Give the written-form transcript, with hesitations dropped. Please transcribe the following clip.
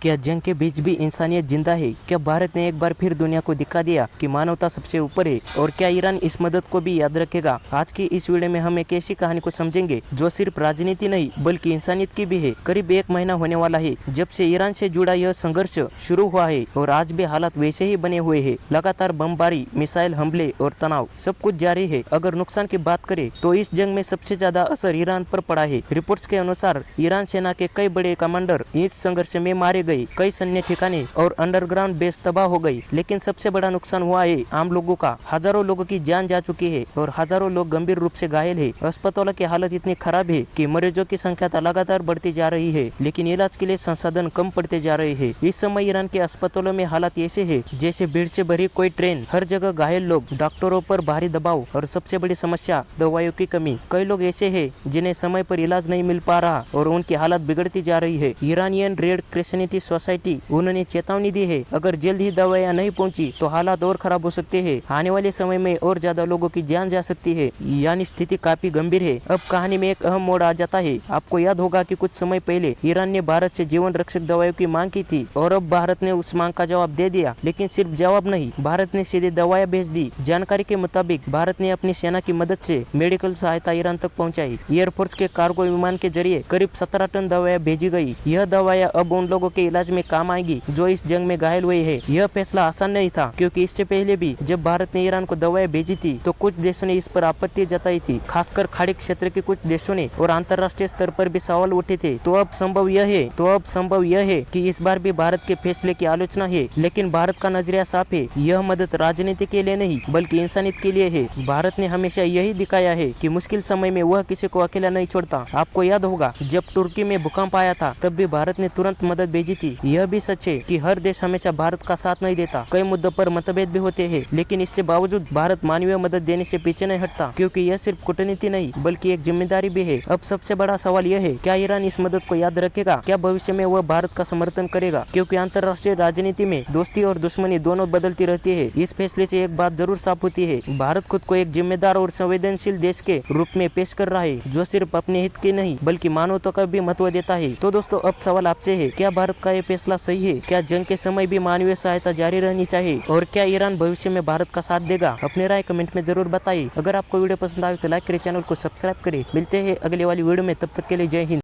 क्या जंग के बीच भी इंसानियत जिंदा है? क्या भारत ने एक बार फिर दुनिया को दिखा दिया कि मानवता सबसे ऊपर है? और क्या ईरान इस मदद को भी याद रखेगा? आज की इस वीडियो में हम एक ऐसी कहानी को समझेंगे जो सिर्फ राजनीति नहीं बल्कि इंसानियत की भी है। करीब एक महीना होने वाला है जब से ईरान से जुड़ा यह संघर्ष शुरू हुआ है और आज भी हालात वैसे ही बने हुए है। लगातार बमबारी, मिसाइल हमले और तनाव सब कुछ जारी है। अगर नुकसान की बात करें तो इस जंग में सबसे ज्यादा असर ईरान पर पड़ा है। रिपोर्ट्स के अनुसार ईरान सेना के कई बड़े कमांडर इस संघर्ष में मारे गए, कई सैन्य ठिकाने और अंडरग्राउंड बेस तबाह हो गई। लेकिन सबसे बड़ा नुकसान हुआ है आम लोगों का। हजारों लोगों की जान जा चुकी है और हजारों लोग गंभीर रूप से घायल है। अस्पतालों की हालत इतनी खराब है कि मरीजों की संख्या लगातार बढ़ती जा रही है, लेकिन इलाज के लिए संसाधन कम पड़ते जा रहे हैं। इस समय ईरान के अस्पतालों में हालात ऐसे है जैसे भीड़ से भरी कोई ट्रेन। हर जगह घायल लोग, डॉक्टरों पर भारी दबाव और सबसे बड़ी समस्या दवाइयों की कमी। कई लोग ऐसे है जिन्हें समय पर इलाज नहीं मिल पा रहा और उनकी हालत बिगड़ती जा रही है। ईरानियन रेड क्रिश्चियनिटी सोसाइटी उन्होंने चेतावनी दी है, अगर जल्द ही दवाइयां नहीं पहुंची तो हालात और खराब हो सकते हैं। आने वाले समय में और ज्यादा लोगों की जान जा सकती है, यानी स्थिति काफी गंभीर है। अब कहानी में एक अहम मोड़ आ जाता है। आपको याद होगा कि कुछ समय पहले ईरान ने भारत से जीवन रक्षक दवाइयों की मांग की थी और अब भारत ने उस मांग का जवाब दे दिया। लेकिन सिर्फ जवाब नहीं, भारत ने सीधे दवाइयां भेज दी। जानकारी के मुताबिक भारत ने अपनी सेना की मदद से मेडिकल सहायता ईरान तक पहुँचाई। एयरफोर्स के कार्गो विमान के जरिए करीब 17 टन दवाइयां भेजी गई। यह दवाइयां अब उन लोगों के इलाज में काम आएगी जो इस जंग में घायल हुए हैं। यह फैसला आसान नहीं था, क्योंकि इससे पहले भी जब भारत ने ईरान को दवाएं भेजी थी तो कुछ देशों ने इस पर आपत्ति जताई थी, खासकर खाड़ी क्षेत्र के कुछ देशों ने, और अंतर्राष्ट्रीय स्तर पर भी सवाल उठे थे। तो अब संभव यह है कि इस बार भी भारत के फैसले की आलोचना है, लेकिन भारत का नजरिया साफ है। यह मदद राजनीति के लिए नहीं बल्कि इंसानियत के लिए है। भारत ने हमेशा यही दिखाया है कि मुश्किल समय में वह किसी को अकेला नहीं छोड़ता। आपको याद होगा जब तुर्की में भूकंप आया था तब भी भारत ने तुरंत मदद भेजी थी। यह भी सच है कि हर देश हमेशा भारत का साथ नहीं देता। कई मुद्दों पर मतभेद भी होते हैं, लेकिन इससे बावजूद भारत मानवीय मदद देने से पीछे नहीं हटता, क्योंकि यह सिर्फ कूटनीति नहीं बल्कि एक जिम्मेदारी भी है। अब सबसे बड़ा सवाल यह है, क्या ईरान इस मदद को याद रखेगा? क्या भविष्य में वह भारत का समर्थन करेगा? क्योंकि अंतर्राष्ट्रीय राजनीति में दोस्ती और दुश्मनी दोनों बदलती रहती है। इस फैसले से एक बात जरूर साफ होती है, भारत खुद को एक जिम्मेदार और संवेदनशील देश के रूप में पेश कर रहा है, जो सिर्फ अपने हित के नहीं बल्कि मानवता का भी महत्व देता है। तो दोस्तों, अब सवाल आपसे है, क्या भारत का ये फैसला सही है? क्या जंग के समय भी मानवीय सहायता जारी रहनी चाहिए? और क्या ईरान भविष्य में भारत का साथ देगा? अपनी राय कमेंट में जरूर बताइए। अगर आपको वीडियो पसंद आए तो लाइक करें, चैनल को सब्सक्राइब करें। मिलते हैं अगले वाली वीडियो में, तब तक के लिए जय हिंद।